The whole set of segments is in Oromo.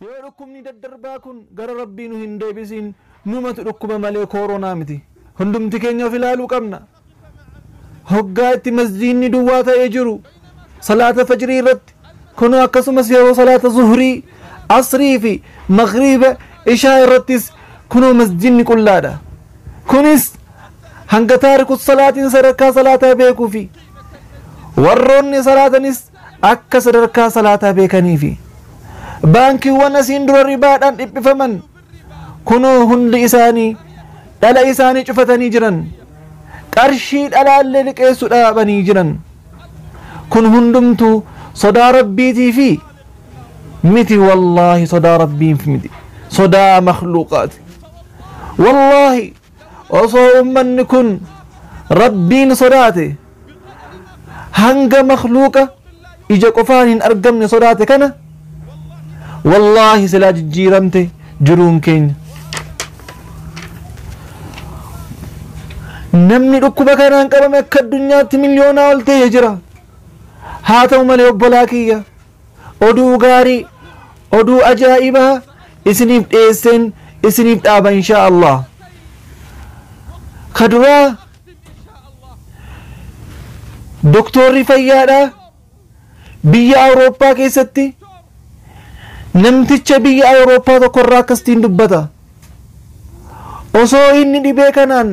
yoo dhukkubni daddarbaa kun gara rabbii nu hin deebisin numatu dhukkuba malee koronaa miti hundumti keenya of ilaaluu qabna hoggaa itti masjiidni duwwaa ta'ee jiru salaata fajrii irratti kunoo akkasumas yeroo salaata zuhrii asrii fi maghriba ishaa irrattis kunoo masjiidni qullaadha kunis hanga taariku salaatiin sadarkaa salaataa beekuu fi warroonni salaatanis akka sadarkaa salaataa beekaniifi baankiiwwan asiin dura ribaadhaan dhiphifaman kunoo hundi isaanii dhala isaanii cufatanii jiran qarshii dhalaallee liqeessu dhaabanii jiran kun hundumtu sodaa rabbiitii fi miti wallaahi sodaa rabbiin miti sodaa makhluuqaati wallaahi osoo ummanni kun rabbiin sodaate hanga makhluuqa ija qofaan hin argamne sodaate kana wallaahi silaa jijjiiramte jiruun keenya namni dhukkuba kanaan qabame akka addunyaatti milyoonaa ol ta'e jira haa ta'u malee obbolaa kiyya oduu gaarii oduu ajaa'ibaa isiniif dhiyeesseen isiniif dhaaba inshaa Allah kaduraa doktorri fayyaadhaa biyya Awurooppaa keessatti namticha biyya Awurooppaa tokkorraa akkasiin dubbata osoo inni dhibee kanaan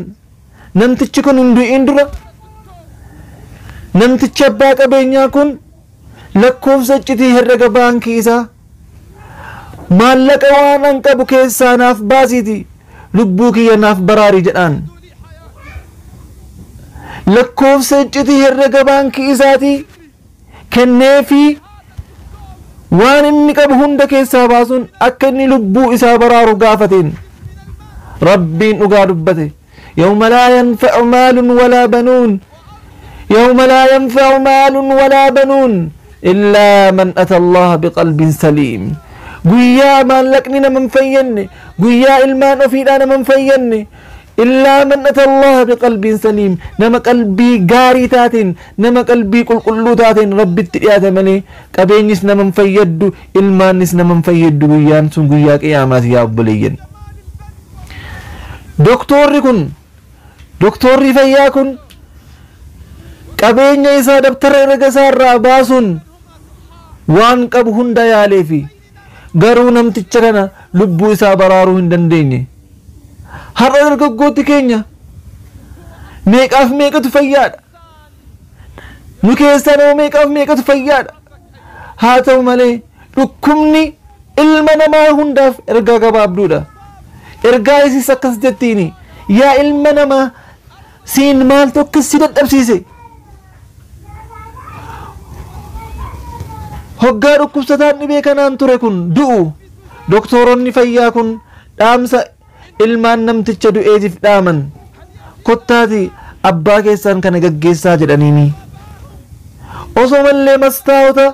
namtichi kun hin du'in dura namtichi abbaa qabeenyaa kun lakkoofsa iccitii herrega baankii isaa maallaqa waan an qabu keessaa naaf baasiiti lubbuu kiyya naaf baraari jedhaan lakkoofsa iccitii herrega baankii isaatii kenneefi waan inni qabu hunda keessaa baasuun akka inni lubbuu isaa baraaru gaafateen rabbiin dhugaa dubbate يوم لا ينفع مال ولا بنون يوم لا ينفع مال ولا بنون إلا من أتى الله بقلب سليم قويا مالكني من فيني قويا إلمان أفيدان من فيني إلا من أتى الله بقلب سليم نما قلبي غاري تاتين نما قلبي قلقلو تاتين ربي التئيات مني كبينيس نما فيد إلمان نس نما فيد قويان سن قويا قيامات يا أبوليين doktorri fayyaa kun qabeenya isaa dabtara herrega isaa irraa baasuun waan qabu hunda yaaleefi garuu namticha kana lubbuu isaa baraaruu hin dandeenye har'a dargaggooti keenya meeqaaf meeqatu fayyaadha nu keessaa nama meeqaaf meeqatu fayyaadha haa ta'u malee dhukkubni ilma namaa hundaaf ergaa gabaabduudha ergaa isis akkas jettiini yaa ilma namaa siin maaltu akkas si dadhabsiise hoggaa dhukkubsataan dhibee kanaan ture kun du'u doktoronni fayyaa kun dhaamsa ilmaan namticha du'eetiif dhaaman kottaati abbaa keessaan kana gaggeessaa jedhaniini osoo mallee mastaawota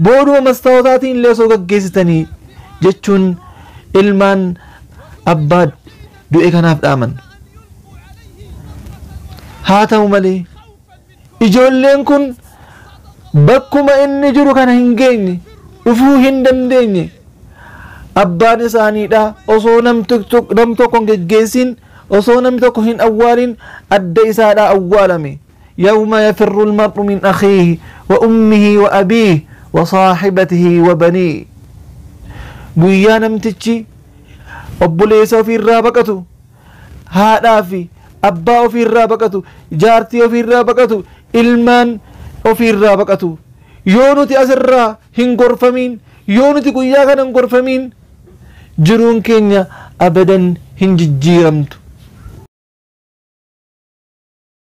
booduma mastaawotaatiin illee osoo gaggeessitanii jechuun ilmaan abbaa du'e kanaaf dhaaman haa ta'u malee ijoolleen kun bakkuma inni jiru kana hin geenye dhufuu hin dandeenye abbaan isaaniidha osoo nam tokko geggeessin osoo nam tokko hin awwaalin adda isaadha awwaalame yawma yafirru almar'u min akhihi wa ummihi wa abihi wa saahibatihi wa banihi guyyaa namtichi obboleessa ofirraa baqatu haadhaa fi abbaa ofirraa baqatu jaartii ofirraa baqatu ilmaan ofirraa baqatu yoo nuti asirraa hin gorfamiin yoo nuti guyyaa kana hin gorfamiin jiruun keenya abadan hin jijjiiramtu